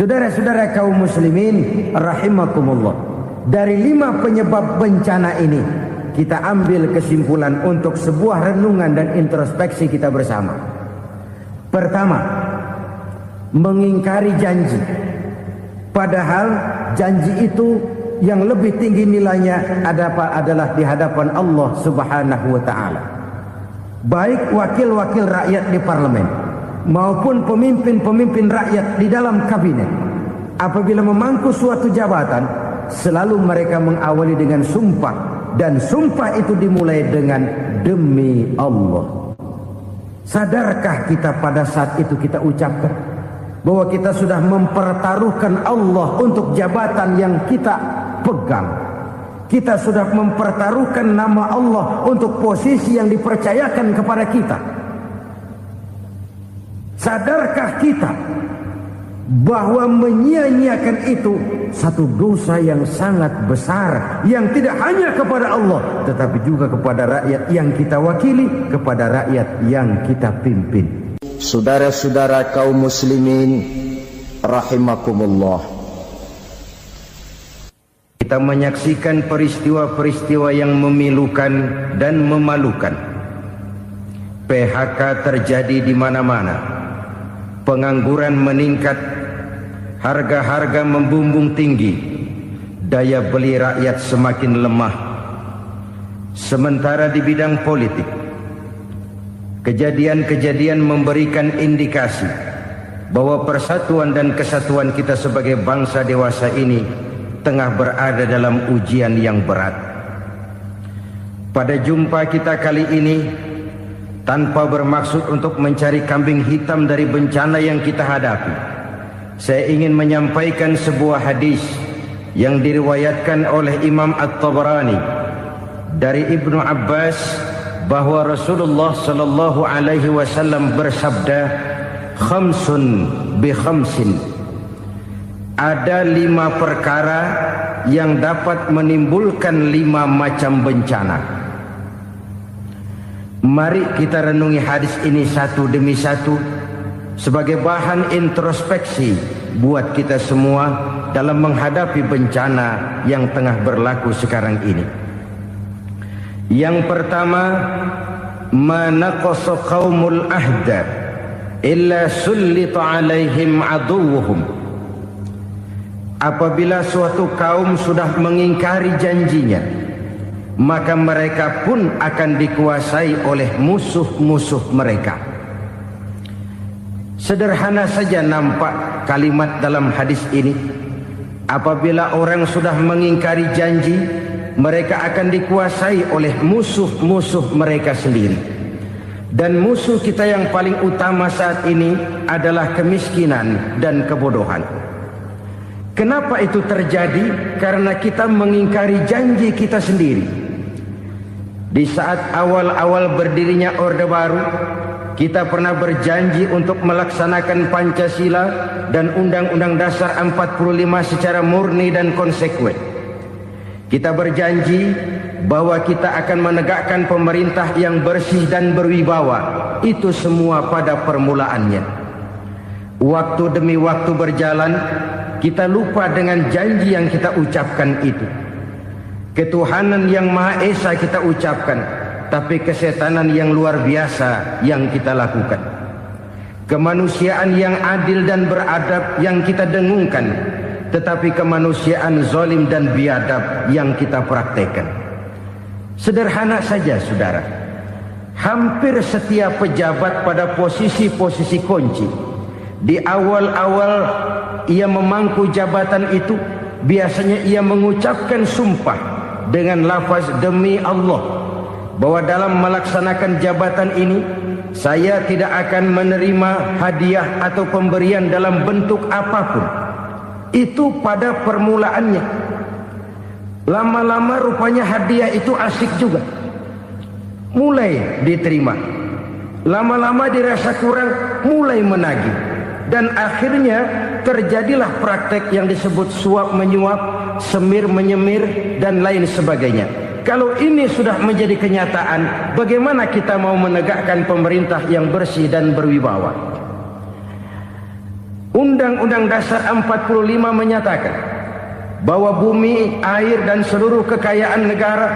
Saudara-saudara kaum muslimin rahimakumullah, dari 5 penyebab bencana ini kita ambil kesimpulan untuk sebuah renungan dan introspeksi kita bersama. Pertama, mengingkari janji, padahal janji itu yang lebih tinggi nilainya adalah di hadapan Allah Subhanahu wa taala. Baik wakil-wakil rakyat di parlemen maupun pemimpin-pemimpin rakyat di dalam kabinet, apabila memangku suatu jabatan, selalu mereka mengawali dengan sumpah, dan sumpah itu dimulai dengan demi Allah. Sadarkah kita pada saat itu kita ucapkan bahwa kita sudah mempertaruhkan Allah untuk jabatan yang kita pegang? Kita sudah mempertaruhkan nama Allah untuk posisi yang dipercayakan kepada kita. Sadarkah kita bahwa menyia-nyiakan itu satu dosa yang sangat besar, yang tidak hanya kepada Allah tetapi juga kepada rakyat yang kita wakili, kepada rakyat yang kita pimpin. Saudara-saudara kaum muslimin rahimakumullah, kita menyaksikan peristiwa-peristiwa yang memilukan dan memalukan. PHK terjadi di mana-mana. Pengangguran meningkat, harga-harga membumbung tinggi, daya beli rakyat semakin lemah. Sementara di bidang politik, kejadian-kejadian memberikan indikasi bahwa persatuan dan kesatuan kita sebagai bangsa dewasa ini tengah berada dalam ujian yang berat. Pada jumpa kita kali ini, tanpa bermaksud untuk mencari kambing hitam dari bencana yang kita hadapi, saya ingin menyampaikan sebuah hadis yang diriwayatkan oleh Imam At-Tabarani dari Ibnu Abbas, bahwa Rasulullah sallallahu alaihi wasallam bersabda, "Khamsun bi khamsin." Ada 5 perkara yang dapat menimbulkan 5 macam bencana. Mari kita renungi hadis ini satu demi satu sebagai bahan introspeksi buat kita semua dalam menghadapi bencana yang tengah berlaku sekarang ini. Yang pertama, manaqasa qaumul ahda illa sullita alaihim aduwwuhum. Apabila suatu kaum sudah mengingkari janjinya, maka mereka pun akan dikuasai oleh musuh-musuh mereka. Sederhana saja nampak kalimat dalam hadis ini. Apabila orang sudah mengingkari janji, mereka akan dikuasai oleh musuh-musuh mereka sendiri. Dan musuh kita yang paling utama saat ini adalah kemiskinan dan kebodohan. Kenapa itu terjadi? Karena kita mengingkari janji kita sendiri. Di saat awal-awal berdirinya Orde Baru, kita pernah berjanji untuk melaksanakan Pancasila dan Undang-Undang Dasar 45 secara murni dan konsekuen. Kita berjanji bahwa kita akan menegakkan pemerintah yang bersih dan berwibawa. Itu semua pada permulaannya. Waktu demi waktu berjalan, kita lupa dengan janji yang kita ucapkan itu. Ketuhanan yang Maha Esa kita ucapkan, tapi kesetanan yang luar biasa yang kita lakukan. Kemanusiaan yang adil dan beradab yang kita dengungkan, tetapi kemanusiaan zalim dan biadab yang kita praktekkan. Sederhana saja saudara, hampir setiap pejabat pada posisi-posisi kunci, di awal-awal ia memangku jabatan itu, biasanya ia mengucapkan sumpah dengan lafaz demi Allah, bahwa dalam melaksanakan jabatan ini saya tidak akan menerima hadiah atau pemberian dalam bentuk apapun. Itu pada permulaannya. Lama-lama rupanya hadiah itu asik juga, mulai diterima. Lama-lama dirasa kurang, mulai menagih. Dan akhirnya terjadilah praktek yang disebut suap menyuap, semir menyemir, dan lain sebagainya. Kalau ini sudah menjadi kenyataan, bagaimana kita mau menegakkan pemerintah yang bersih dan berwibawa? Undang-Undang Dasar 45 menyatakan bahwa bumi, air dan seluruh kekayaan negara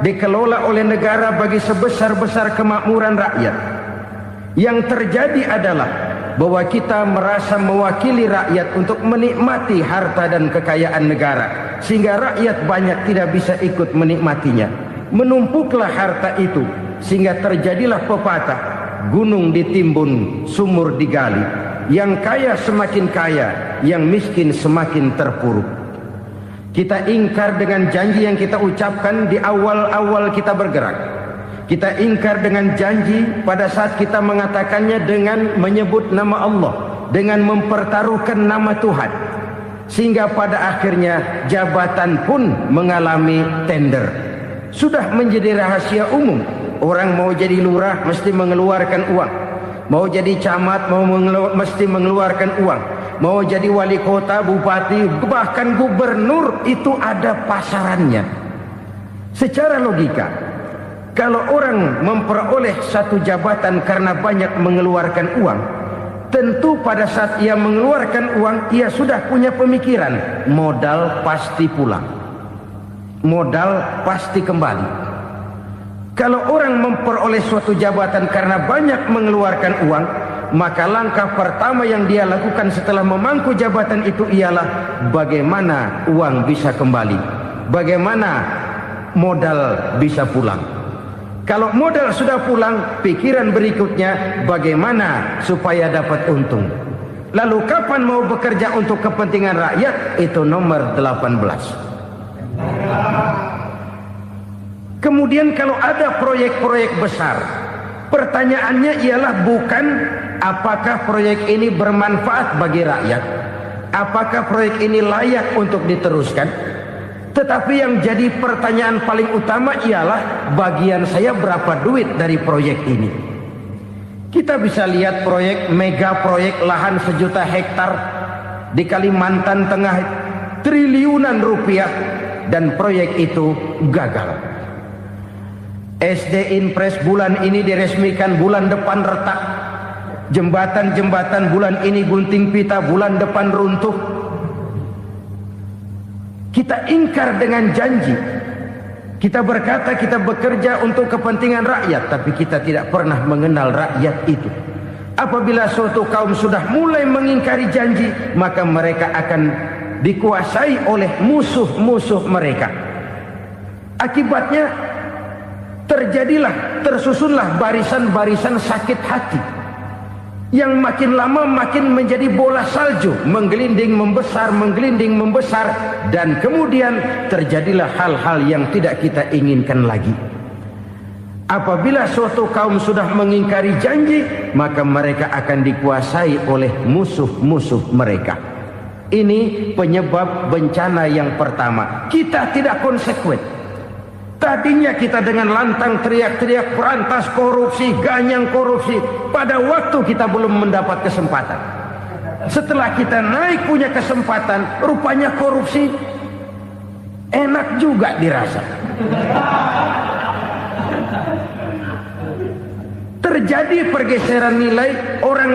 dikelola oleh negara bagi sebesar-besar kemakmuran rakyat. Yang terjadi adalah bahwa kita merasa mewakili rakyat untuk menikmati harta dan kekayaan negara, sehingga rakyat banyak tidak bisa ikut menikmatinya. Menumpuklah harta itu sehingga terjadilah pepatah, gunung ditimbun, sumur digali. Yang kaya semakin kaya, yang miskin semakin terpuruk. Kita ingkar dengan janji yang kita ucapkan di awal-awal kita bergerak. Kita ingkar dengan janji pada saat kita mengatakannya dengan menyebut nama Allah, dengan mempertaruhkan nama Tuhan. Sehingga pada akhirnya jabatan pun mengalami tender. Sudah menjadi rahasia umum. Orang mau jadi lurah mesti mengeluarkan uang. Mau jadi camat mesti mengeluarkan uang. Mau jadi wali kota, bupati, bahkan gubernur, itu ada pasarannya. Secara logika, kalau orang memperoleh satu jabatan karena banyak mengeluarkan uang, tentu pada saat ia mengeluarkan uang, ia sudah punya pemikiran, modal pasti pulang, modal pasti kembali. Kalau orang memperoleh suatu jabatan karena banyak mengeluarkan uang, maka langkah pertama yang dia lakukan setelah memangku jabatan itu ialah bagaimana uang bisa kembali, bagaimana modal bisa pulang. Kalau modal sudah pulang, pikiran berikutnya bagaimana supaya dapat untung. Lalu kapan mau bekerja untuk kepentingan rakyat? Itu nomor 18. Kemudian kalau ada proyek-proyek besar, pertanyaannya ialah bukan apakah proyek ini bermanfaat bagi rakyat, apakah proyek ini layak untuk diteruskan. Tetapi yang jadi pertanyaan paling utama ialah bagian saya berapa duit dari proyek ini. Kita bisa lihat proyek, mega proyek lahan 1 juta hektar di Kalimantan Tengah, triliunan rupiah, dan proyek itu gagal. SD Impres bulan ini diresmikan, bulan depan retak. Jembatan-jembatan bulan ini gunting pita, bulan depan runtuh. Kita ingkar dengan janji. Kita berkata kita bekerja untuk kepentingan rakyat, tapi kita tidak pernah mengenal rakyat itu. Apabila suatu kaum sudah mulai mengingkari janji, maka mereka akan dikuasai oleh musuh-musuh mereka. Akibatnya tersusunlah barisan-barisan sakit hati, yang makin lama makin menjadi bola salju, menggelinding membesar, dan kemudian terjadilah hal-hal yang tidak kita inginkan lagi. Apabila suatu kaum sudah mengingkari janji, maka mereka akan dikuasai oleh musuh-musuh mereka. Ini penyebab bencana yang pertama. Kita tidak konsekuen. Tadinya kita dengan lantang teriak-teriak berantas korupsi, ganyang korupsi. Pada waktu kita belum mendapat kesempatan. Setelah kita naik punya kesempatan, rupanya korupsi enak juga dirasa. Terjadi pergeseran nilai, orang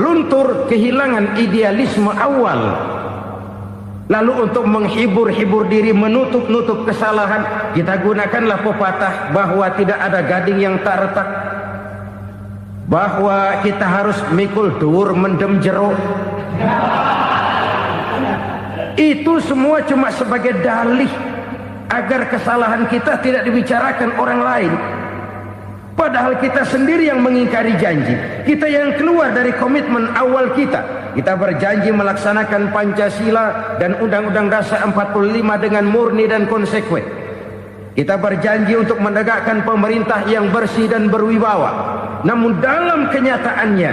luntur, kehilangan idealisme awal. Lalu untuk menghibur diri, menutup kesalahan, kita gunakanlah pepatah bahwa tidak ada gading yang tak retak, bahwa kita harus mikul dhuwur mendem jero. Itu semua cuma sebagai dalih agar kesalahan kita tidak dibicarakan orang lain. Padahal kita sendiri yang mengingkari janji. Kita yang keluar dari komitmen awal kita. Kita berjanji melaksanakan Pancasila dan Undang-Undang Dasar 45 dengan murni dan konsekuen. Kita berjanji untuk menegakkan pemerintah yang bersih dan berwibawa. Namun dalam kenyataannya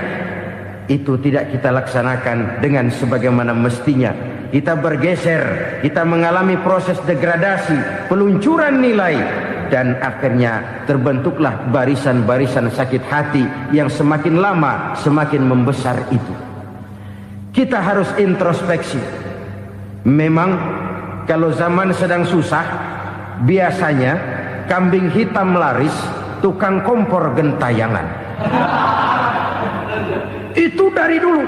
itu tidak kita laksanakan dengan sebagaimana mestinya. Kita bergeser, kita mengalami proses degradasi, peluncuran nilai, dan akhirnya terbentuklah barisan-barisan sakit hati yang semakin lama semakin membesar itu. Kita harus introspeksi. Memang kalau zaman sedang susah, biasanya kambing hitam laris, tukang kompor gentayangan. Itu dari dulu.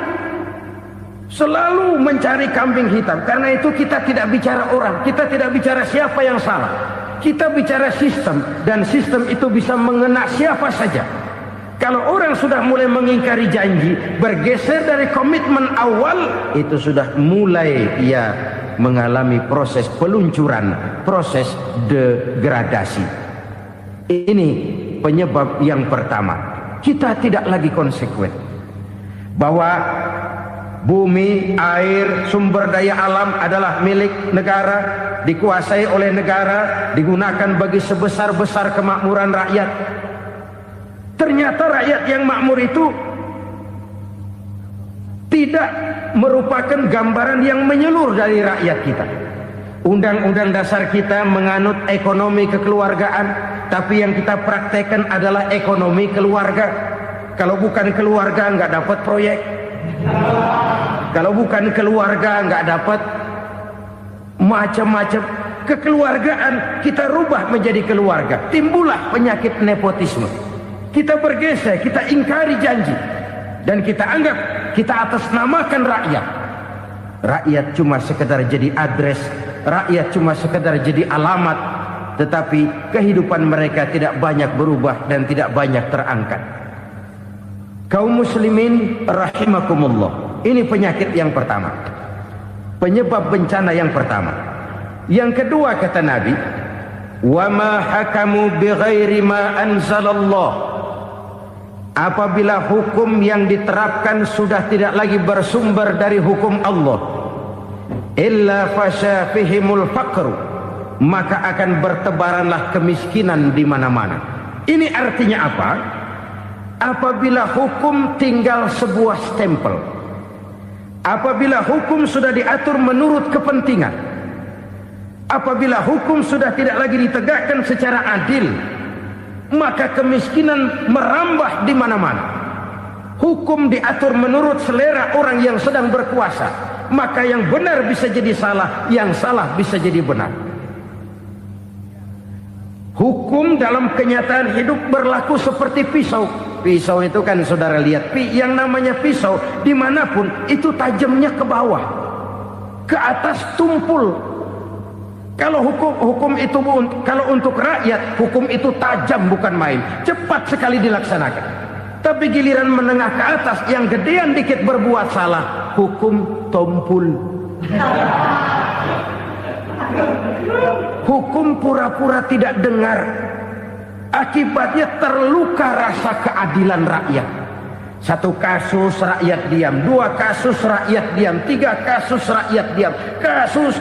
Selalu mencari kambing hitam. Karena itu kita tidak bicara orang, kita tidak bicara siapa yang salah. Kita bicara sistem, dan sistem itu bisa mengena siapa saja. Kalau orang sudah mulai mengingkari janji, bergeser dari komitmen awal, itu sudah mulai ia mengalami proses peluncuran, proses degradasi. Ini penyebab yang pertama. Kita tidak lagi konsekuen bahwa bumi, air, sumber daya alam adalah milik negara, dikuasai oleh negara, digunakan bagi sebesar-besar kemakmuran rakyat. Ternyata rakyat yang makmur itu tidak merupakan gambaran yang menyeluruh dari rakyat kita. Undang-undang dasar kita menganut ekonomi kekeluargaan, tapi yang kita praktekkan adalah ekonomi keluarga. Kalau bukan keluarga nggak dapat proyek. Kalau bukan keluarga nggak dapat macam-macam. Kekeluargaan kita rubah menjadi keluarga. Timbullah penyakit nepotisme. Kita bergeser, kita ingkari janji, dan kita anggap kita atasnamakan rakyat. Rakyat cuma sekedar jadi address, rakyat cuma sekedar jadi alamat, tetapi kehidupan mereka tidak banyak berubah dan tidak banyak terangkat. Kaum muslimin rahimakumullah, ini penyakit yang pertama, penyebab bencana yang pertama. Yang kedua, kata Nabi, wa ma hakamu bighairi ma anzalallah. Apabila hukum yang diterapkan sudah tidak lagi bersumber dari hukum Allah, illa fasha fihimul faqru, maka akan bertebaranlah kemiskinan di mana-mana. Ini artinya apa? Apabila hukum tinggal sebuah stempel, apabila hukum sudah diatur menurut kepentingan, apabila hukum sudah tidak lagi ditegakkan secara adil, maka kemiskinan merambah di mana-mana. Hukum diatur menurut selera orang yang sedang berkuasa, maka yang benar bisa jadi salah, yang salah bisa jadi benar. Hukum dalam kenyataan hidup berlaku seperti pisau. Pisau itu kan saudara lihat, yang namanya pisau dimanapun itu tajamnya ke bawah, ke atas tumpul. Kalau hukum itu, kalau untuk rakyat, hukum itu tajam bukan main, cepat sekali dilaksanakan. Tapi giliran menengah ke atas, yang gedean dikit berbuat salah, hukum tumpul. Hukum pura-pura tidak dengar. Akibatnya terluka rasa keadilan rakyat. Satu kasus rakyat diam, dua kasus rakyat diam, tiga kasus rakyat diam. Kasus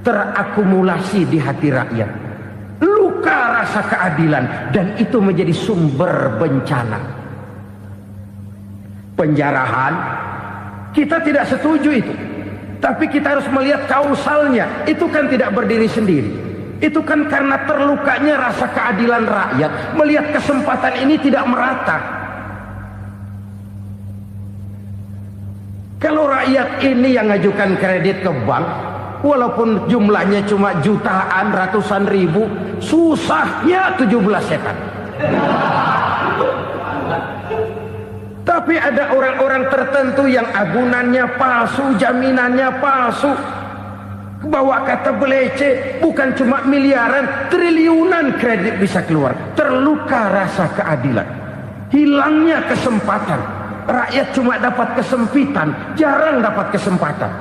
terakumulasi di hati rakyat. Luka rasa keadilan, dan itu menjadi sumber bencana. Penjarahan, kita tidak setuju itu. Tapi kita harus melihat kausalnya. Itu kan tidak berdiri sendiri. Itu kan karena terlukanya rasa keadilan rakyat. Melihat kesempatan ini tidak merata. Kalau rakyat ini yang ngajukan kredit ke bank, walaupun jumlahnya cuma jutaan, ratusan ribu, susahnya 17 setan. Tapi ada orang-orang tertentu yang agunannya palsu, jaminannya palsu, bawa kata belece, bukan cuma miliaran, triliunan kredit bisa keluar. Terluka rasa keadilan, hilangnya kesempatan. Rakyat cuma dapat kesempitan, jarang dapat kesempatan.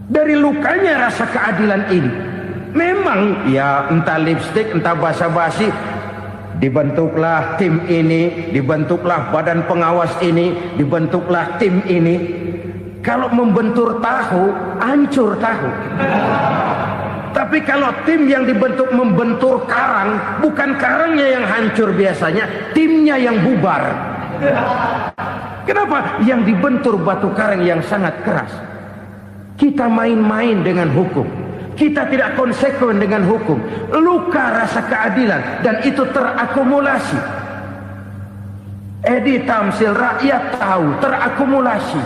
Dari lukanya rasa keadilan ini, memang ya entah lipstik, entah basa-basi, dibentuklah tim ini, dibentuklah badan pengawas ini, dibentuklah tim ini. Kalau membentur tahu, hancur tahu. Tapi kalau tim yang dibentuk membentur karang, bukan karangnya yang hancur biasanya, timnya yang bubar. Kenapa? Yang dibentur batu karang yang sangat keras. Kita main-main dengan hukum. Kita tidak konsekuen dengan hukum. Luka rasa keadilan, dan itu terakumulasi. Edi Tamsil, rakyat tahu, terakumulasi.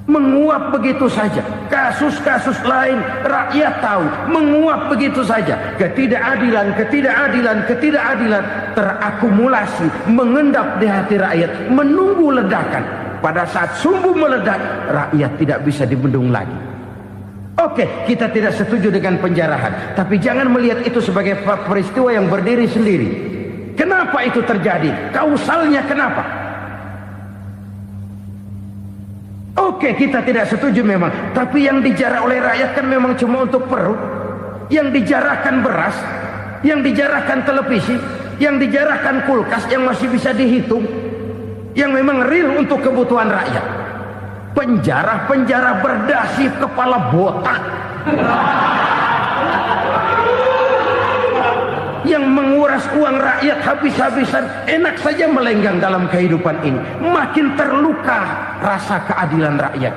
menguap begitu saja. Kasus-kasus lain rakyat tahu, menguap begitu saja. Ketidakadilan terakumulasi, mengendap di hati rakyat, menunggu ledakan. Pada saat sumbu meledak, rakyat tidak bisa dibendung lagi. Oke, kita tidak setuju dengan penjarahan, tapi jangan melihat itu sebagai peristiwa yang berdiri sendiri. Kenapa itu terjadi? Kausalnya kenapa? Oke, kita tidak setuju memang, tapi yang dijarah oleh rakyat kan memang cuma untuk perut. Yang dijarahkan beras, yang dijarahkan televisi, yang dijarahkan kulkas yang masih bisa dihitung, yang memang real untuk kebutuhan rakyat. Penjara berdasi kepala botak yang menguras uang rakyat habis-habisan, enak saja melenggang dalam kehidupan ini. Makin terluka rasa keadilan rakyat.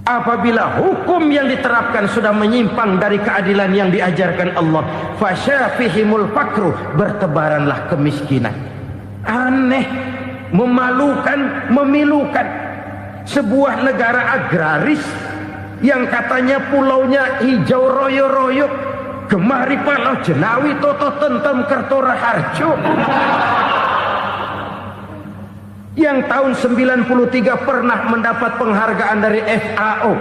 Apabila hukum yang diterapkan sudah menyimpang dari keadilan yang diajarkan Allah, fasyafihimul fakru, bertebaranlah kemiskinan. Aneh, memalukan, memilukan. Sebuah negara agraris yang katanya pulaunya hijau royo-royo, gemari palau jenawi toto tentem kertora harjo, yang tahun 93 pernah mendapat penghargaan dari FAO,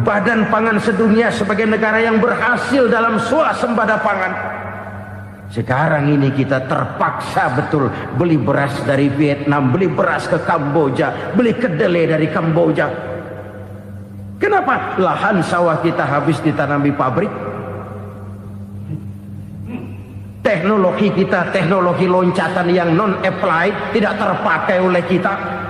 Badan Pangan Sedunia, sebagai negara yang berhasil dalam swasembada pangan. Sekarang ini kita terpaksa betul beli beras dari Vietnam, beli beras ke Kamboja, beli kedelai dari Kamboja. Kenapa? Lahan sawah kita habis ditanami pabrik. Teknologi kita, teknologi loncatan yang non-applied, tidak terpakai oleh kita.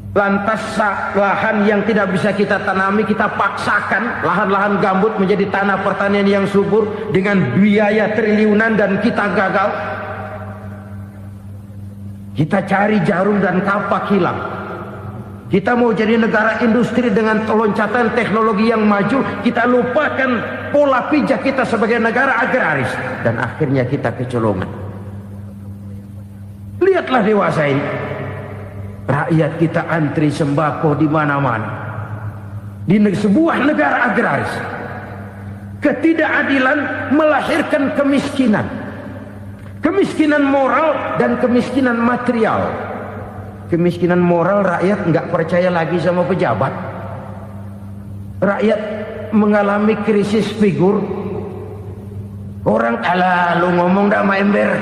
Lantas lahan yang tidak bisa kita tanami, kita paksakan lahan-lahan gambut menjadi tanah pertanian yang subur dengan biaya triliunan, dan kita gagal. Kita cari jarum dan kapak hilang. Kita mau jadi negara industri dengan loncatan teknologi yang maju, kita lupakan pola pijak kita sebagai negara agraris, dan akhirnya kita kecolongan. Lihatlah dewasa ini, rakyat kita antri sembako di mana-mana. Di sebuah negara agraris, ketidakadilan melahirkan kemiskinan. Kemiskinan moral dan kemiskinan material. Kemiskinan moral, rakyat nggak percaya lagi sama pejabat. Rakyat mengalami krisis figur. Orang, alah lu ngomong dah sama ember.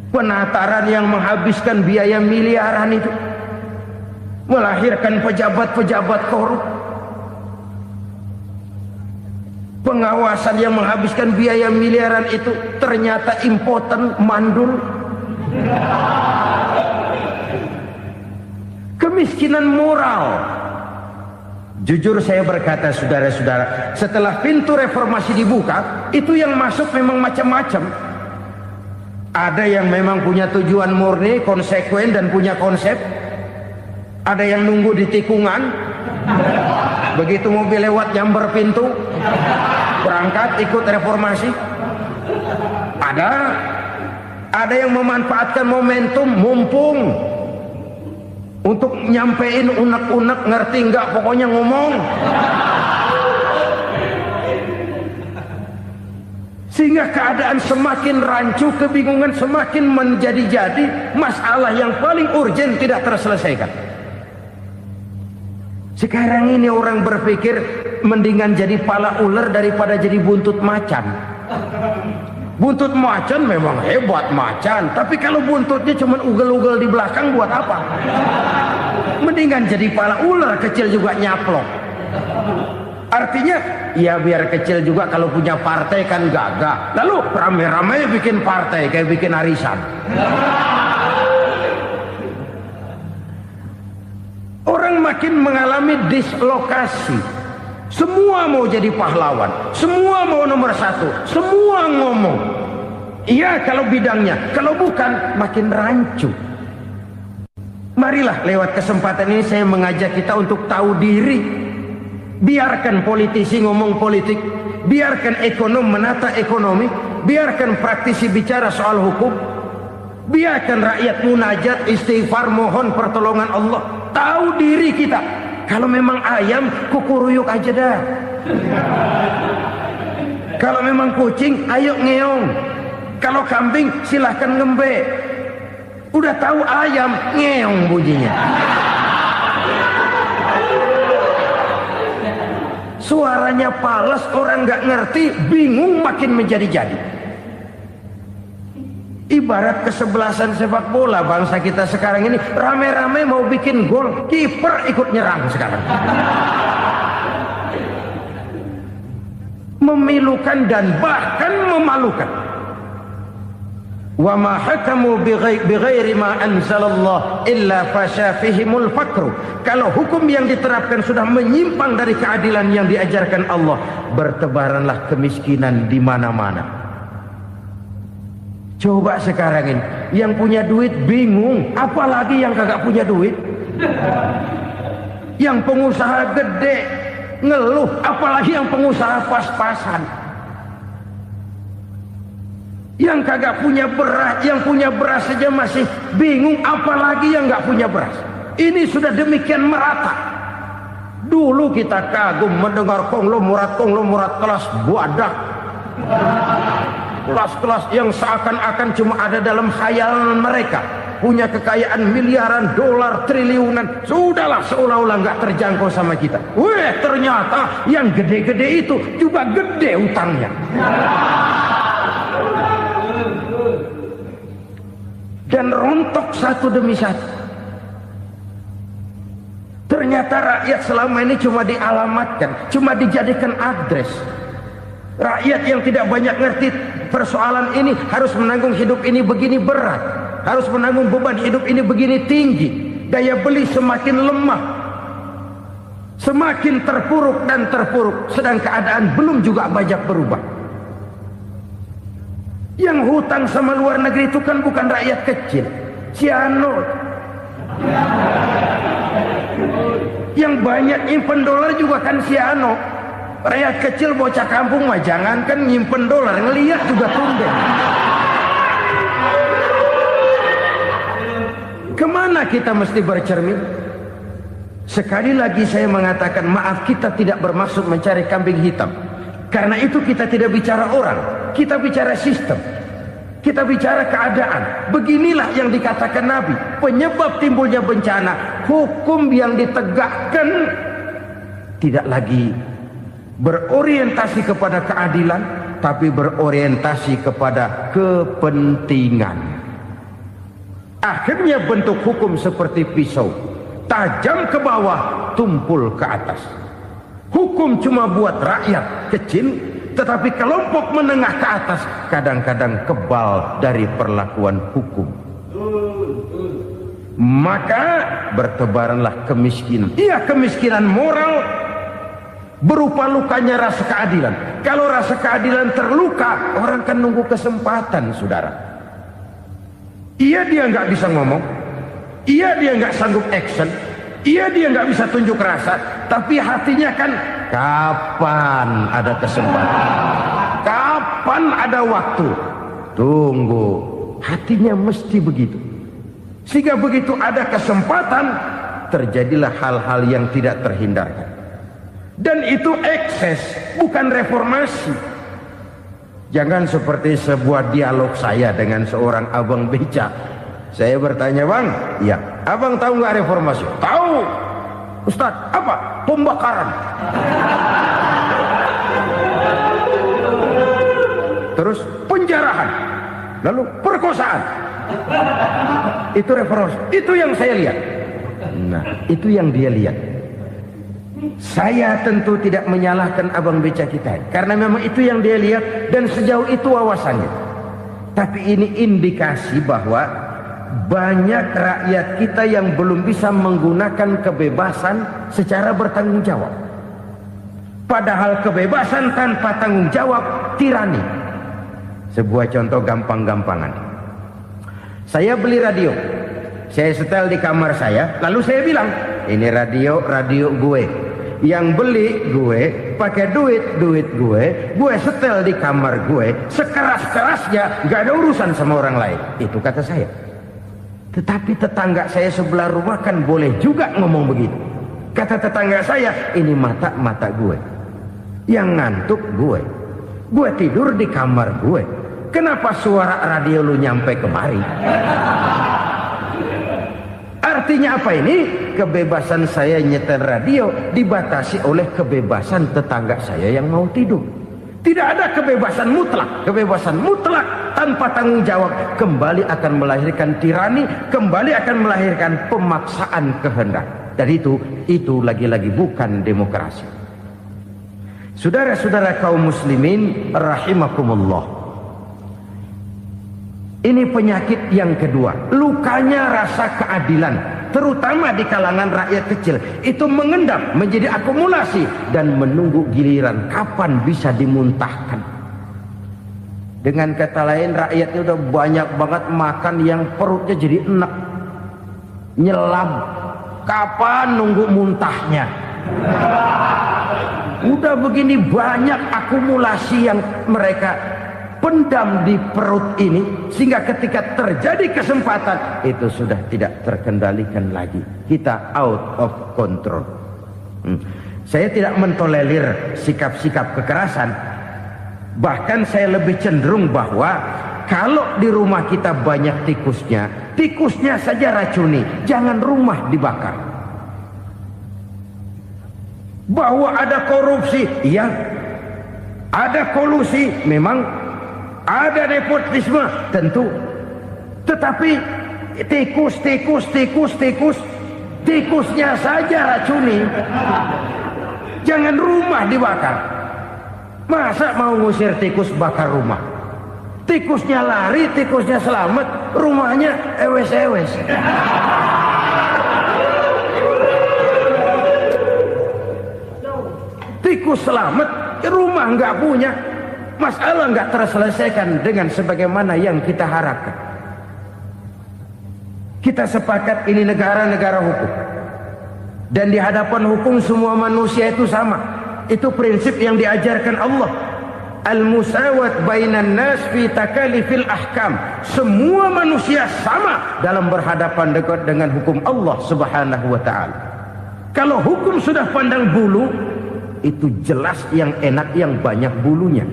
Penataran yang menghabiskan biaya miliaran itu melahirkan pejabat-pejabat korup. Pengawasan yang menghabiskan biaya miliaran itu ternyata impoten, mandul. Kemiskinan moral. Jujur saya berkata, saudara-saudara, setelah pintu reformasi dibuka, itu yang masuk memang macam-macam. Ada yang memang punya tujuan murni, konsekuen dan punya konsep. Ada yang nunggu di tikungan, begitu mobil lewat nyamber pintu, berangkat ikut reformasi. Ada yang memanfaatkan momentum, mumpung, untuk nyampein unek-unek, ngerti nggak, pokoknya ngomong. Sehingga keadaan semakin rancu, kebingungan semakin menjadi-jadi, masalah yang paling urgen tidak terselesaikan. Sekarang ini orang berpikir mendingan jadi pala ular daripada jadi buntut macan. Buntut macan memang hebat macan, tapi kalau buntutnya cuma ugel-ugel di belakang buat apa? Mendingan jadi pala ular, kecil juga nyaplok. Artinya ya biar kecil juga kalau punya partai kan gagah. Lalu rame-rame bikin partai kayak bikin arisan. Orang makin mengalami dislokasi. Semua mau jadi pahlawan, semua mau nomor satu, semua ngomong. Iya kalau bidangnya, kalau bukan makin rancu. Marilah lewat kesempatan ini saya mengajak kita untuk tahu diri. Biarkan politisi ngomong politik, biarkan ekonom menata ekonomi, biarkan praktisi bicara soal hukum, biarkan rakyat munajat, istighfar, mohon pertolongan Allah. Tahu diri kita. Kalau memang ayam, kukuruyuk aja dah. Kalau memang kucing, ayo ngeong. Kalau kambing, silahkan ngembe. Udah tahu ayam, ngeong bunyinya. Suaranya palas, orang nggak ngerti, bingung, makin menjadi-jadi. Ibarat kesebelasan sepak bola bangsa kita sekarang ini, rame-rame mau bikin gol, kiper ikut nyerang sekarang. Memilukan dan bahkan memalukan. Wa ma hakamu bighairi ma anzalallah illa fasha fihimul fakru. Kalau hukum yang diterapkan sudah menyimpang dari keadilan yang diajarkan Allah, bertebaranlah kemiskinan di mana-mana. Coba sekarang ini, yang punya duit bingung, apalagi yang kagak punya duit. Yang pengusaha gede ngeluh, apalagi yang pengusaha pas-pasan. Yang kagak punya beras, yang punya beras saja masih bingung, apalagi yang nggak punya beras. Ini sudah demikian merata. Dulu kita kagum mendengar konglomerat kelas buadak, kelas-kelas yang seakan-akan cuma ada dalam khayalan mereka, punya kekayaan miliaran dolar, triliunan. Sudahlah, seolah-olah nggak terjangkau sama kita. Weh, ternyata yang gede-gede itu juga gede utangnya. Dan rontok satu demi satu. Ternyata rakyat selama ini cuma dialamatkan, cuma dijadikan address. Rakyat yang tidak banyak ngerti persoalan ini harus menanggung hidup ini begini berat, harus menanggung beban hidup ini begini tinggi. Daya beli semakin lemah, semakin terpuruk dan terpuruk, sedang keadaan belum juga banyak berubah. Yang hutang sama luar negeri itu kan bukan rakyat kecil, Ciano. Yang banyak nyimpen dolar juga kan Ciano. Rakyat kecil bocah kampung mah jangankan nyimpen dolar, ngelihat juga tumben. Kemana kita mesti bercermin? Sekali lagi saya mengatakan, maaf, kita tidak bermaksud mencari kambing hitam. Karena itu kita tidak bicara orang, kita bicara sistem, kita bicara keadaan. Beginilah yang dikatakan Nabi, penyebab timbulnya bencana, hukum yang ditegakkan tidak lagi berorientasi kepada keadilan, tapi berorientasi kepada kepentingan. Akhirnya bentuk hukum seperti pisau, tajam ke bawah, tumpul ke atas. Hukum cuma buat rakyat kecil, tetapi kelompok menengah ke atas kadang-kadang kebal dari perlakuan hukum. Maka bertebaranlah kemiskinan. Iya, kemiskinan moral berupa lukanya rasa keadilan. Kalau rasa keadilan terluka, orang kan nunggu kesempatan, saudara. Iya, dia nggak bisa ngomong. Iya, dia nggak sanggup action. Iya, dia nggak bisa tunjuk rasa, tapi hatinya kan, kapan ada kesempatan, kapan ada waktu, tunggu. Hatinya mesti begitu. Sehingga begitu ada kesempatan, terjadilah hal-hal yang tidak terhindarkan. Dan itu ekses, bukan reformasi. Jangan seperti sebuah dialog saya dengan seorang abang beca. Saya bertanya, bang, ya, abang tahu nggak reformasi? Tahu. Ustaz, apa? Pembakaran. Terus penjarahan. Lalu perkosaan. Itu reformasi. Itu yang saya lihat. Nah, itu yang dia lihat. Saya tentu tidak menyalahkan abang beca kita, karena memang itu yang dia lihat dan sejauh itu wawasannya. Tapi ini indikasi bahwa banyak rakyat kita yang belum bisa menggunakan kebebasan secara bertanggung jawab. Padahal kebebasan tanpa tanggung jawab tirani. Sebuah contoh gampang-gampangan. Saya beli radio, saya setel di kamar saya, lalu saya bilang, ini radio gue. Yang beli gue, pakai duit gue setel di kamar gue, sekeras-kerasnya, gak ada urusan sama orang lain. Itu kata saya. Tetapi tetangga saya sebelah rumah kan boleh juga ngomong begitu. Kata tetangga saya, ini mata gue, yang ngantuk gue tidur di kamar gue. Kenapa suara radio lu nyampe kemari? Artinya apa ini? Kebebasan saya nyetel radio dibatasi oleh kebebasan tetangga saya yang mau tidur. Tidak ada kebebasan mutlak. Kebebasan mutlak tanpa tanggung jawab kembali akan melahirkan tirani, kembali akan melahirkan pemaksaan kehendak. Dan itu lagi-lagi bukan demokrasi. Saudara-saudara kaum muslimin rahimakumullah. Ini penyakit yang kedua, lukanya rasa keadilan, terutama di kalangan rakyat kecil. Itu mengendap menjadi akumulasi dan menunggu giliran kapan bisa dimuntahkan. Dengan kata lain, rakyatnya udah banyak banget makan yang perutnya jadi enak, nyelam. Kapan nunggu muntahnya? Udah begini banyak akumulasi yang mereka pendam di perut ini, sehingga ketika terjadi kesempatan itu sudah tidak terkendalikan lagi. Kita out of control. Saya tidak mentolerir sikap-sikap kekerasan. Bahkan saya lebih cenderung bahwa kalau di rumah kita banyak tikusnya saja racuni, jangan rumah dibakar. Bahwa ada korupsi, iya. Ada kolusi, memang. Ada nepotisme, tentu. Tetapi tikusnya saja racuni. Jangan rumah dibakar. Masa mau ngusir tikus bakar rumah? Tikusnya lari, tikusnya selamat, rumahnya ewes-ewes. Tikus selamat, rumah nggak punya. Masalah nggak terselesaikan dengan sebagaimana yang kita harapkan. Kita sepakat ini negara hukum, dan di hadapan hukum semua manusia itu sama. Itu prinsip yang diajarkan Allah. Al-musawat bainan nas fi takalifil ahkam. Semua manusia sama dalam berhadapan dengan hukum Allah Subhanahu wa taala. Kalau hukum sudah pandang bulu, itu jelas yang enak yang banyak bulunya.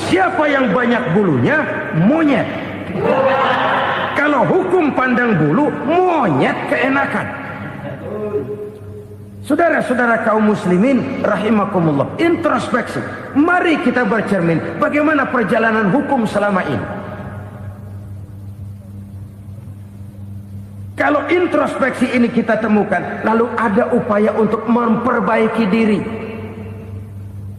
Siapa yang banyak bulunya? Monyet. Kalau hukum pandang bulu, monyet keenakan. Saudara-saudara kaum muslimin rahimakumullah, introspeksi. Mari kita bercermin bagaimana perjalanan hukum selama ini. Kalau introspeksi ini kita temukan, lalu ada upaya untuk memperbaiki diri.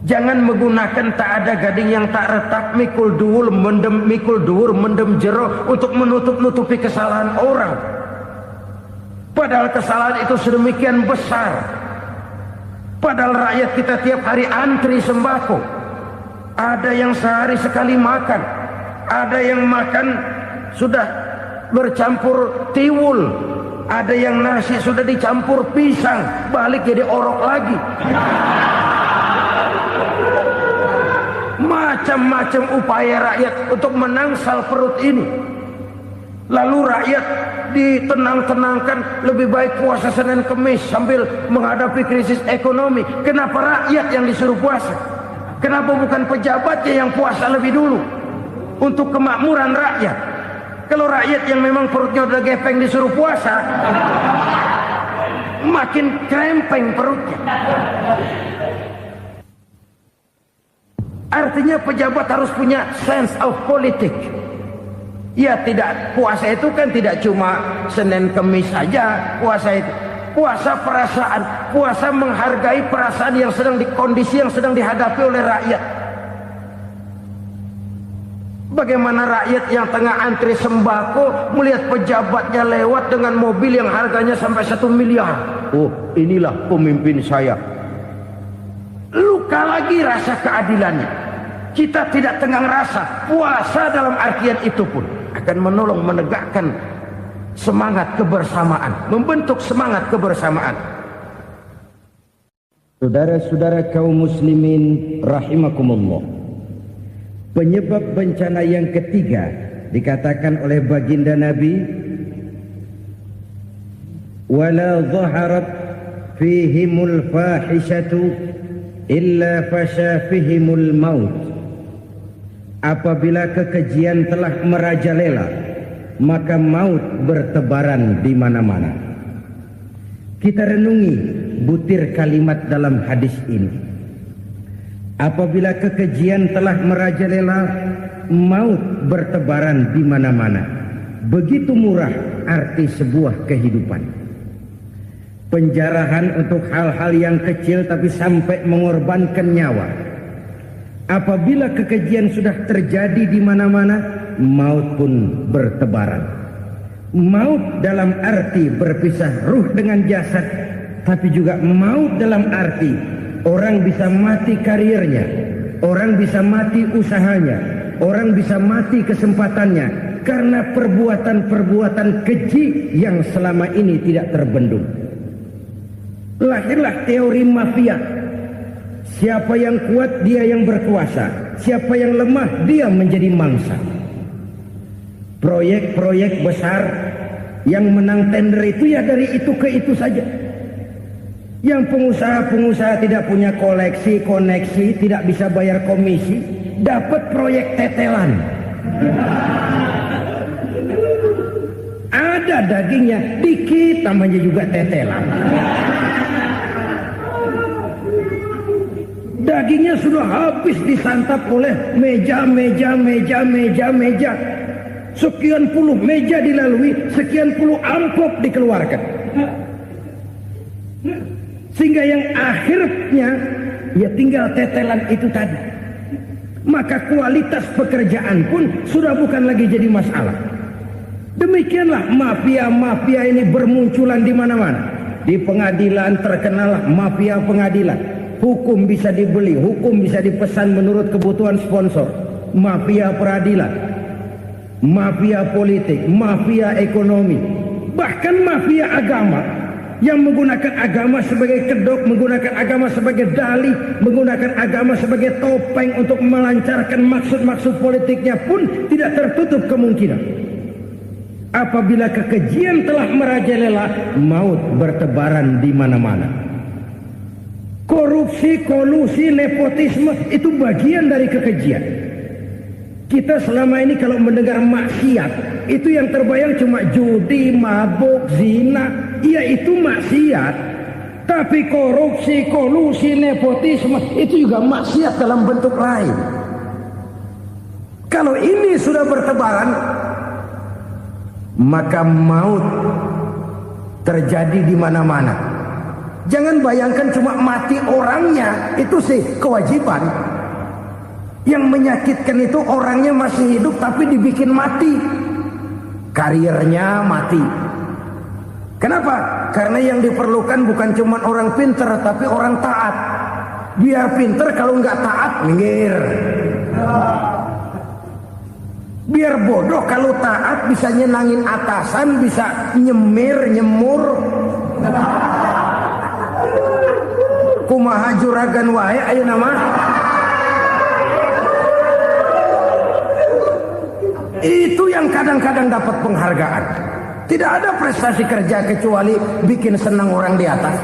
Jangan menggunakan tak ada gading yang tak retak, mikul duwur mendem jero untuk menutup-nutupi kesalahan orang. Padahal kesalahan itu sedemikian besar. Padahal rakyat kita tiap hari antri sembako. Ada yang sehari sekali makan, ada yang makan sudah bercampur tiwul, ada yang nasi sudah dicampur pisang, balik jadi orok lagi. Macam-macam upaya rakyat untuk menangsal perut ini. Lalu rakyat ditenang-tenangkan, lebih baik puasa Senin Kemis sambil menghadapi krisis ekonomi. Kenapa rakyat yang disuruh puasa? Kenapa bukan pejabatnya yang puasa lebih dulu untuk kemakmuran rakyat? Kalau rakyat yang memang perutnya udah gepeng disuruh puasa, makin krempeng perutnya. Artinya pejabat harus punya sense of politik. Ya, tidak, puasa itu kan tidak cuma Senin Kemis saja. Puasa itu puasa perasaan, puasa menghargai perasaan yang sedang kondisi yang sedang dihadapi oleh rakyat. Bagaimana rakyat yang tengah antri sembako melihat pejabatnya lewat dengan mobil yang harganya sampai 1 miliar. Oh, inilah pemimpin saya. Luka lagi rasa keadilannya. Kita tidak tenggang rasa. Puasa dalam artian itu pun akan menolong menegakkan semangat kebersamaan, membentuk semangat kebersamaan. Saudara-saudara kaum muslimin rahimakumullah. Penyebab bencana yang ketiga dikatakan oleh baginda Nabi, wala zaharat fihimul fahishatu illa fasha fihimul maut. Apabila kekejian telah merajalela, maka maut bertebaran di mana-mana. Kita renungi butir kalimat dalam hadis ini. Apabila kekejian telah merajalela, maut bertebaran di mana-mana. Begitu murah arti sebuah kehidupan. Penjarahan untuk hal-hal yang kecil tapi sampai mengorbankan nyawa. Apabila kekejian sudah terjadi di mana-mana, maut pun bertebaran. Maut dalam arti berpisah ruh dengan jasad, tapi juga maut dalam arti orang bisa mati karirnya, orang bisa mati usahanya, orang bisa mati kesempatannya karena perbuatan-perbuatan keji yang selama ini tidak terbendung. Lahirlah teori mafia. Siapa yang kuat dia yang berkuasa, siapa yang lemah dia menjadi mangsa. Proyek-proyek besar yang menang tender itu ya dari itu ke itu saja. Yang pengusaha-pengusaha tidak punya koleksi, koneksi, tidak bisa bayar komisi, dapat proyek tetelan. Ada dagingnya, dikit namanya juga tetelan. Dagingnya sudah habis disantap oleh meja. Sekian puluh meja dilalui, sekian puluh amplop dikeluarkan. Sehingga yang akhirnya ya tinggal tetelan itu tadi. Maka kualitas pekerjaan pun sudah bukan lagi jadi masalah. Demikianlah mafia-mafia ini bermunculan di mana-mana. Di pengadilan terkenal mafia pengadilan. Hukum bisa dibeli, hukum bisa dipesan menurut kebutuhan sponsor. Mafia peradilan, mafia politik, mafia ekonomi, bahkan mafia agama yang menggunakan agama sebagai kedok, menggunakan agama sebagai dalih, menggunakan agama sebagai topeng untuk melancarkan maksud-maksud politiknya pun tidak tertutup kemungkinan. Apabila kekejian telah merajalela, maut bertebaran di mana-mana. Korupsi, kolusi, nepotisme itu bagian dari kekejian. Kita selama ini kalau mendengar maksiat, itu yang terbayang cuma judi, mabuk, zina. Iya itu maksiat. Tapi korupsi, kolusi, nepotisme itu juga maksiat dalam bentuk lain. Kalau ini sudah bertebaran, maka maut terjadi di mana-mana. Jangan bayangkan cuma mati orangnya, itu sih kewajiban. Yang menyakitkan itu orangnya masih hidup tapi dibikin mati. Karirnya mati. Kenapa? Karena yang diperlukan bukan cuma orang pinter tapi orang taat. Biar pinter, kalau nggak taat minggir. Biar bodoh, kalau taat bisa nyenangin atasan, bisa nyemur. Kumaha juragan wae ayeuna mah. Itu yang kadang-kadang dapat penghargaan. Tidak ada prestasi kerja kecuali bikin senang orang di atas.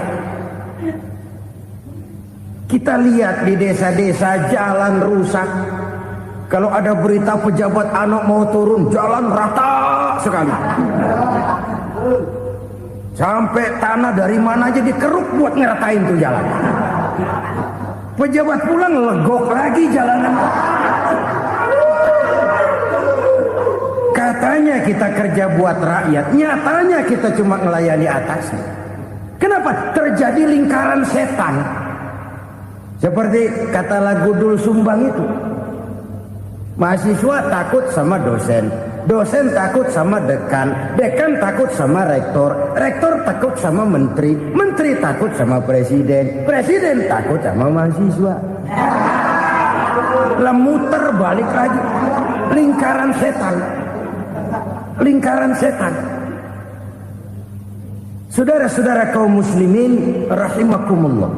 Kita lihat di desa-desa jalan rusak. Kalau ada berita pejabat anak mau turun, jalan rata sekali. Sampai tanah dari mana aja dikeruk buat ngeratain tuh jalan. Pejabat pulang legok lagi jalanan. Katanya kita kerja buat rakyat, nyatanya kita cuma melayani atasnya. Kenapa? Terjadi lingkaran setan. Seperti kata lagu Dul Sumbang itu. Mahasiswa takut sama dosen, dosen takut sama dekan, dekan takut sama rektor, rektor takut sama menteri, menteri takut sama presiden, presiden takut sama mahasiswa. Muter balik lagi. Lingkaran setan. Lingkaran setan. Saudara-saudara kaum muslimin rahimakumullah.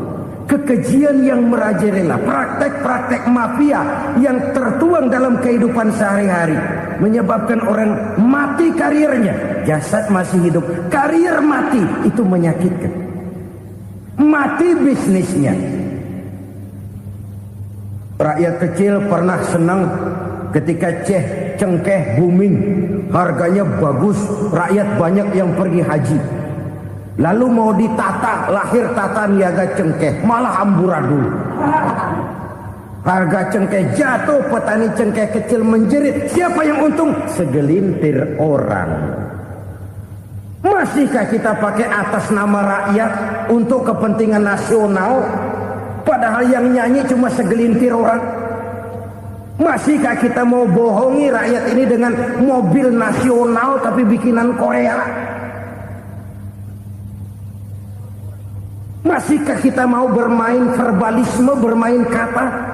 kekejian yang merajalela, praktek-praktek mafia yang tertuang dalam kehidupan sehari-hari menyebabkan orang mati karirnya, jasad masih hidup, karir mati, itu menyakitkan. Mati bisnisnya. Rakyat kecil pernah senang ketika cengkeh booming, harganya bagus, rakyat banyak yang pergi haji. Lalu mau ditata, lahir tata niaga cengkeh, malah amburadul. Harga cengkeh jatuh, petani cengkeh kecil menjerit. Siapa yang untung? Segelintir orang. Masihkah kita pakai atas nama rakyat untuk kepentingan nasional? Padahal yang nyanyi cuma segelintir orang. Masihkah kita mau bohongi rakyat ini dengan mobil nasional tapi bikinan Korea? Masihkah kita mau bermain verbalisme, bermain kata?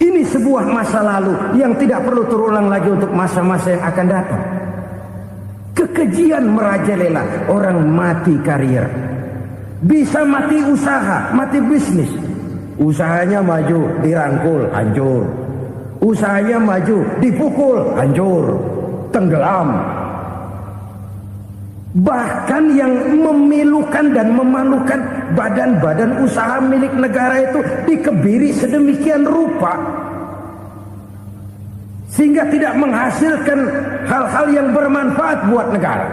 Ini sebuah masa lalu yang tidak perlu terulang lagi untuk masa-masa yang akan datang. Kekejian merajalela, orang mati karir. Bisa mati usaha, mati bisnis. Usahanya maju, dirangkul, hancur. Usahanya maju, dipukul, hancur, tenggelam. Bahkan yang memilukan dan memalukan badan-badan usaha milik negara itu dikebiri sedemikian rupa sehingga tidak menghasilkan hal-hal yang bermanfaat buat negara.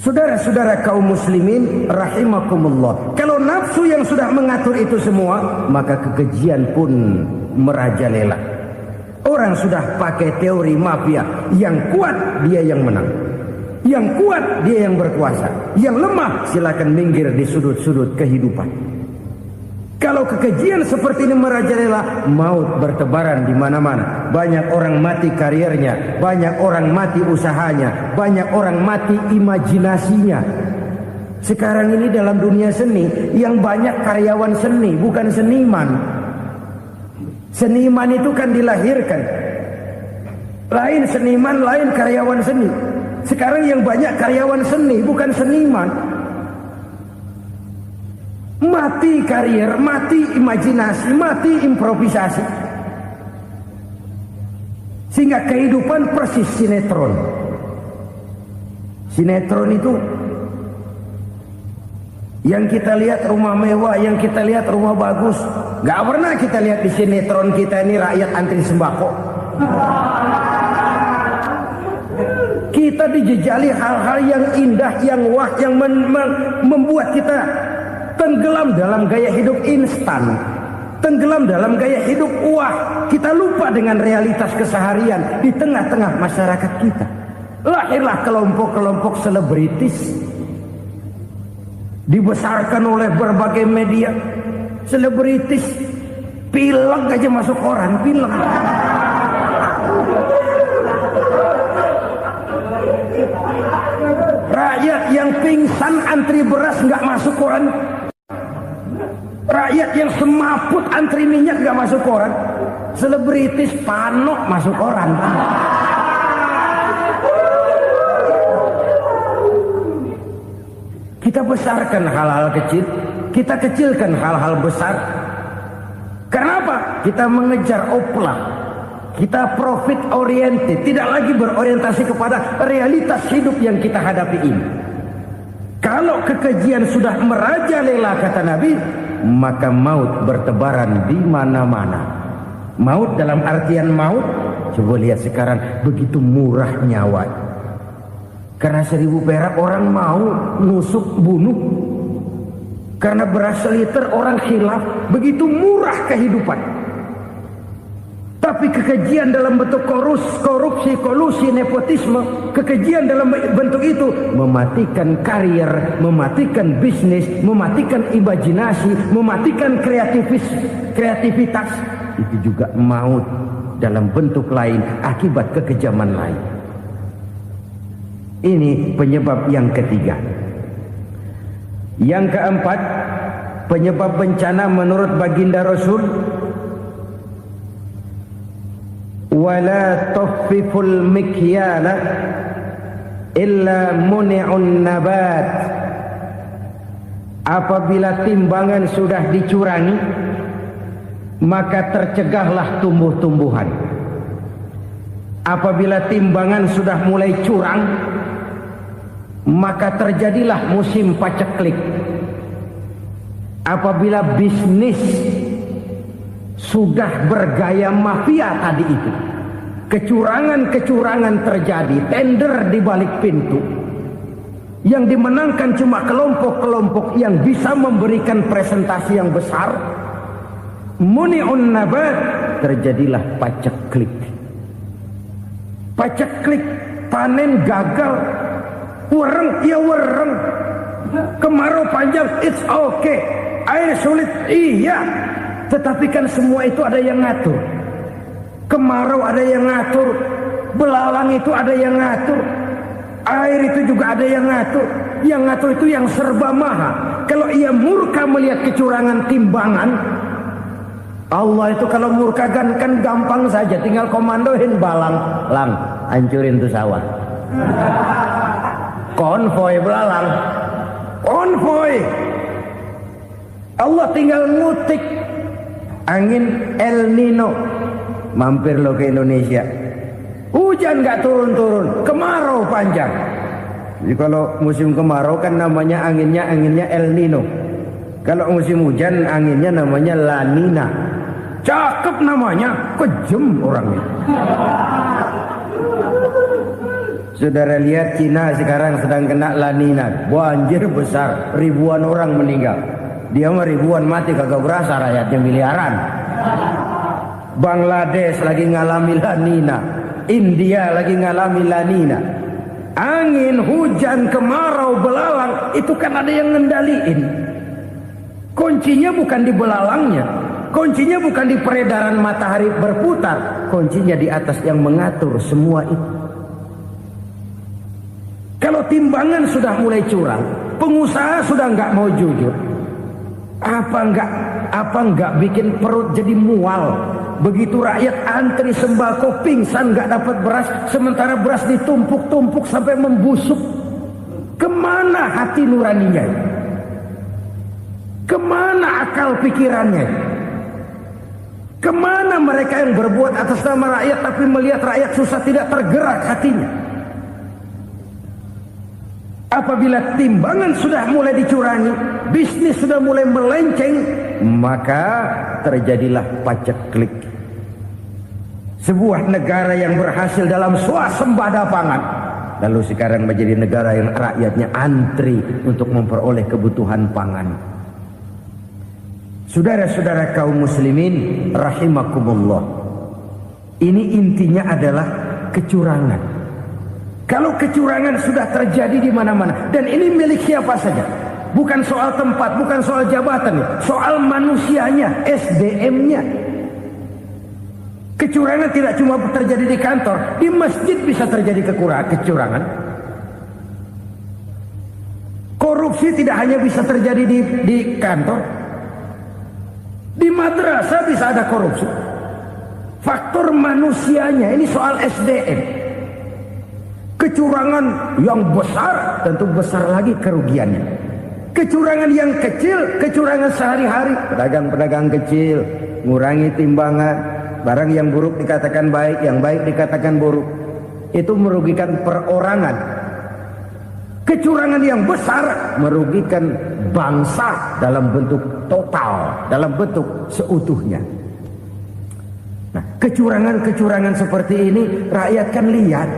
Saudara-saudara kaum muslimin rahimakumullah, kalau nafsu yang sudah mengatur itu semua, maka kekejian pun merajalela. Orang sudah pakai teori mafia, yang kuat dia yang menang, yang kuat dia yang berkuasa, yang lemah silakan minggir di sudut-sudut kehidupan. Kalau kekejian seperti ini merajalela, maut bertebaran di mana-mana. Banyak orang mati karirnya, banyak orang mati usahanya, banyak orang mati imajinasinya. Sekarang ini dalam dunia seni, yang banyak karyawan seni, bukan seniman. Seniman itu kan dilahirkan. Lain seniman, lain karyawan seni. Sekarang yang banyak karyawan seni, bukan seniman. Mati karir, mati imajinasi, mati improvisasi. Sehingga kehidupan persis sinetron. Sinetron itu yang kita lihat rumah mewah, yang kita lihat rumah bagus. Gak pernah kita lihat di sinetron kita ini rakyat antri sembako. Kita dijejali hal-hal yang indah, yang wah, yang membuat kita tenggelam dalam gaya hidup instan, tenggelam dalam gaya hidup wah. Kita lupa dengan realitas keseharian di tengah-tengah masyarakat kita. Lahirlah kelompok-kelompok selebritis, dibesarkan oleh berbagai media. Selebritis pilek aja masuk koran, pilek. Rakyat yang pingsan antri beras nggak masuk koran. Rakyat yang semaput antri minyak nggak masuk koran. Selebritis panok masuk koran. Kita besarkan hal-hal kecil, kita kecilkan hal-hal besar. Kenapa? Kita mengejar oplak. Kita profit oriented, tidak lagi berorientasi kepada realitas hidup yang kita hadapi ini. Kalau kekejian sudah merajalela, kata Nabi, maka maut bertebaran di mana-mana. Maut dalam artian maut, coba lihat sekarang begitu murah nyawa. Karena 1000 perak orang mau nusuk bunuh. Karena beras seliter orang khilaf, begitu murah kehidupan. Tapi kekejian dalam bentuk korupsi, kolusi, nepotisme, kekejian dalam bentuk itu mematikan karir, mematikan bisnis, mematikan imajinasi, mematikan kreativitas. Itu juga maut dalam bentuk lain akibat kekejaman lain. Ini penyebab yang ketiga. Yang keempat, penyebab bencana menurut baginda Rasul, wala tuffiful mikyala illa muni'un nabat Apabila timbangan sudah dicurangi, maka tercegahlah tumbuh-tumbuhan. Apabila timbangan sudah mulai curang, maka terjadilah musim paceklik. Apabila bisnis sudah bergaya mafia tadi itu, kecurangan-kecurangan terjadi, tender di balik pintu, yang dimenangkan cuma kelompok-kelompok yang bisa memberikan presentasi yang besar, muni'un nabat, terjadilah paceklik. Paceklik, panen gagal, wereng ya wereng, kemarau panjang, it's okay, air sulit, iya, tetapi kan semua itu ada yang ngatur. Kemarau ada yang ngatur, belalang itu ada yang ngatur, air itu juga ada yang ngatur. Yang ngatur itu yang serba maha. Kalau ia murka melihat kecurangan timbangan, Allah itu kalau murka kan gampang saja, tinggal komandoin balang, lang, hancurin tuh sawah. Konvoy belalang, konvoy. Allah tinggal ngutik angin El Nino, mampir lo ke Indonesia. Hujan gak turun-turun, kemarau panjang. Jadi kalau musim kemarau kan namanya anginnya El Nino. Kalau musim hujan anginnya namanya La Nina. Cakep namanya, kejem orangnya. Saudara lihat Cina sekarang sedang kena La Nina, banjir besar, ribuan orang meninggal. Dia mah ribuan mati kagak berasa, rakyatnya miliaran. Bangladesh lagi ngalami La Nina, India lagi ngalami La Nina. Angin, hujan, kemarau, belalang, itu kan ada yang ngendaliin. Kuncinya bukan di belalangnya, kuncinya bukan di peredaran matahari berputar, kuncinya di atas yang mengatur semua itu. Kalau timbangan sudah mulai curang, pengusaha sudah nggak mau jujur, apa nggak bikin perut jadi mual. Begitu rakyat antri sembako pingsan nggak dapat beras, sementara beras ditumpuk-tumpuk sampai membusuk. Kemana hati nuraninya? Kemana akal pikirannya? Kemana mereka yang berbuat atas nama rakyat tapi melihat rakyat susah tidak tergerak hatinya? Apabila timbangan sudah mulai dicurangi, bisnis sudah mulai melenceng, maka terjadilah paceklik. Sebuah negara yang berhasil dalam swasembada pangan, lalu sekarang menjadi negara yang rakyatnya antri untuk memperoleh kebutuhan pangan. Saudara-saudara kaum muslimin rahimakumullah, ini intinya adalah kecurangan. Kalau kecurangan sudah terjadi di mana-mana, dan ini milik siapa saja, bukan soal tempat, bukan soal jabatan, soal manusianya, SDM-nya. Kecurangan tidak cuma terjadi di kantor, di masjid bisa terjadi kecurangan. Korupsi tidak hanya bisa terjadi di kantor, di madrasah bisa ada korupsi. Faktor manusianya, ini soal SDM. Kecurangan yang besar, tentu besar lagi kerugiannya. Kecurangan yang kecil, kecurangan sehari-hari, pedagang-pedagang kecil ngurangi timbangan, barang yang buruk dikatakan baik, yang baik dikatakan buruk, itu merugikan perorangan. Kecurangan yang besar merugikan bangsa dalam bentuk total, dalam bentuk seutuhnya. Nah, kecurangan-kecurangan seperti ini rakyat kan lihat,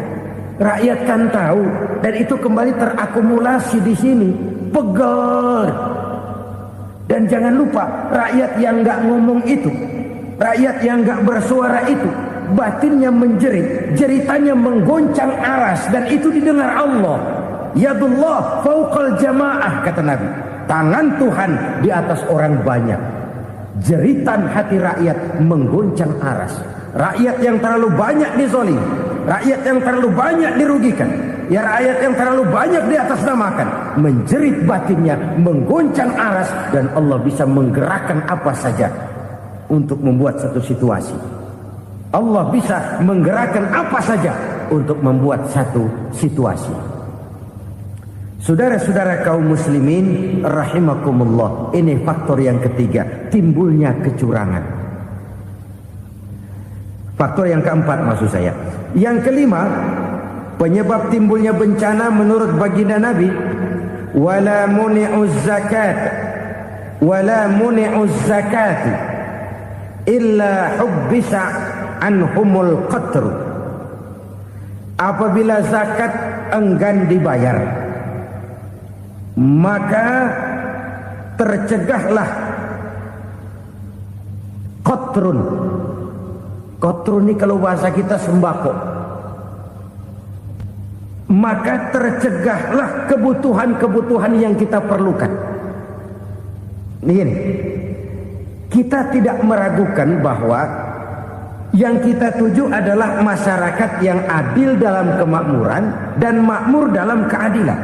rakyat kan tahu, dan itu kembali terakumulasi di sini, pegel. Dan jangan lupa, rakyat yang nggak ngomong itu, rakyat yang nggak bersuara itu, batinnya menjerit, jeritannya menggoncang aras, dan itu didengar Allah. Yadullah fauqal jamaah, kata Nabi, tangan Tuhan di atas orang banyak. Jeritan hati rakyat menggoncang aras. Rakyat yang terlalu banyak dizolimi, rakyat yang terlalu banyak dirugikan, ya rakyat yang terlalu banyak di atas namakan, menjerit batinnya, menggoncang aras, dan Allah bisa menggerakkan apa saja untuk membuat satu situasi. Allah bisa menggerakkan apa saja untuk membuat satu situasi. Saudara-saudara kaum muslimin rahimakumullah, ini faktor yang ketiga, timbulnya kecurangan. Faktor yang keempat maksud saya. Yang kelima, penyebab timbulnya bencana menurut baginda Nabi, wala muni'uz zakat wala muni'uz zakat illa hubbisa anhumul qatr. Apabila zakat enggan dibayar, maka tercegahlah qatrun. Qatrun ini kalau bahasa kita sembako. Maka tercegahlah kebutuhan-kebutuhan yang kita perlukan. Ini, kita tidak meragukan bahwa yang kita tuju adalah masyarakat yang adil dalam kemakmuran dan makmur dalam keadilan.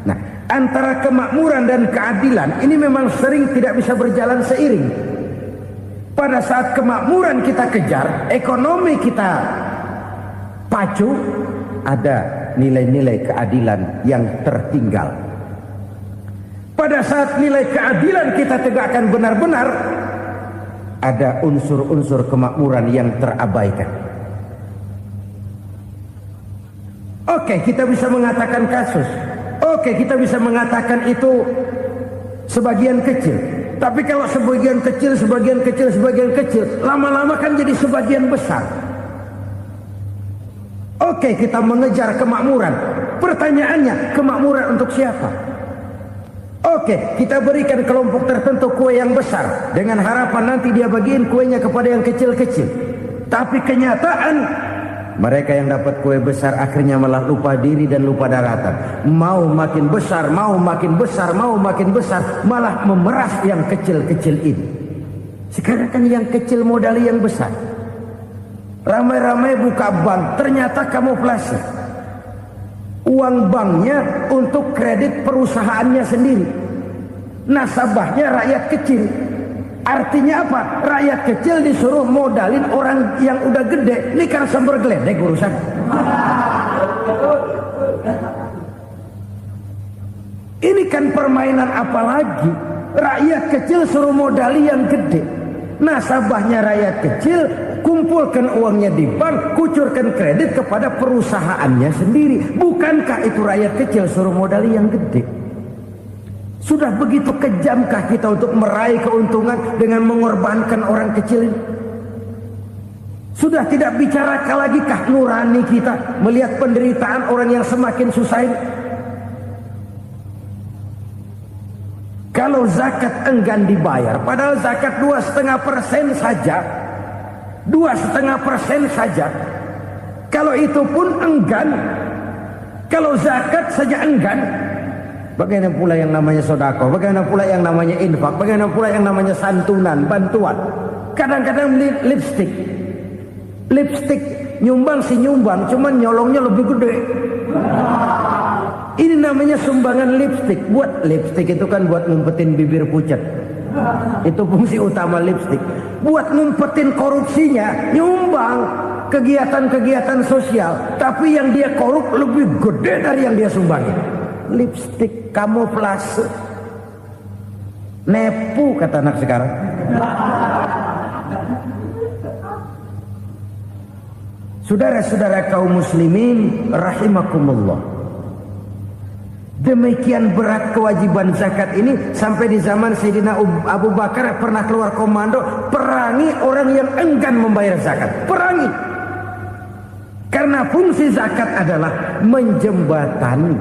Nah, antara kemakmuran dan keadilan ini memang sering tidak bisa berjalan seiring. Pada saat kemakmuran kita kejar, ekonomi kita pacu, ada nilai-nilai keadilan yang tertinggal. Pada saat nilai keadilan kita tegakkan benar-benar, ada unsur-unsur kemakmuran yang terabaikan. Oke, kita bisa mengatakan kasus. Oke, kita bisa mengatakan itu sebagian kecil. Tapi kalau sebagian kecil, lama-lama kan jadi sebagian besar. Oke, kita mengejar kemakmuran. Pertanyaannya, kemakmuran untuk siapa? Oke, kita berikan kelompok tertentu kue yang besar dengan harapan nanti dia bagiin kuenya kepada yang kecil-kecil. Tapi kenyataan, mereka yang dapat kue besar akhirnya malah lupa diri dan lupa daratan. Mau makin besar, malah memeras yang kecil-kecil ini. Sekarang kan yang kecil modali yang besar. Ramai-ramai buka bank, ternyata kamuflase. Uang banknya untuk kredit perusahaannya sendiri. Nasabahnya rakyat kecil. Artinya apa? Rakyat kecil disuruh modalin orang yang udah gede. Ini kan sumber geledek urusan. Ini kan permainan apa lagi? Rakyat kecil suruh modali yang gede. Nasabahnya rakyat kecil, kumpulkan uangnya di bank, kucurkan kredit kepada perusahaannya sendiri. Bukankah itu rakyat kecil suruh modali yang gede? Sudah begitu kejamkah kita untuk meraih keuntungan dengan mengorbankan orang kecil ini? Sudah tidak bicara lagi kah nurani kita melihat penderitaan orang yang semakin susah ini? Kalau zakat enggan dibayar, padahal zakat 2,5% saja, 2,5% saja. Kalau itu pun enggan, kalau zakat saja enggan, bagaimana pula yang namanya sodako, bagaimana pula yang namanya infak, bagaimana pula yang namanya santunan, bantuan. Kadang-kadang lipstick nyumbang si nyumbang, cuman nyolongnya lebih gede. Ini namanya sumbangan lipstick. Buat lipstick itu kan buat ngumpetin bibir pucat. Itu fungsi utama lipstick. Buat ngumpetin korupsinya, nyumbang kegiatan-kegiatan sosial. Tapi yang dia korup lebih gede dari yang dia sumbangin. Lipstick kamuflase. Nepu kata anak sekarang. Saudara-saudara kaum muslimin rahimakumullah. Demikian berat kewajiban zakat ini sampai di zaman Sayyidina Abu Bakar pernah keluar komando perangi orang yang enggan membayar zakat. Perangi. Karena fungsi zakat adalah menjembatani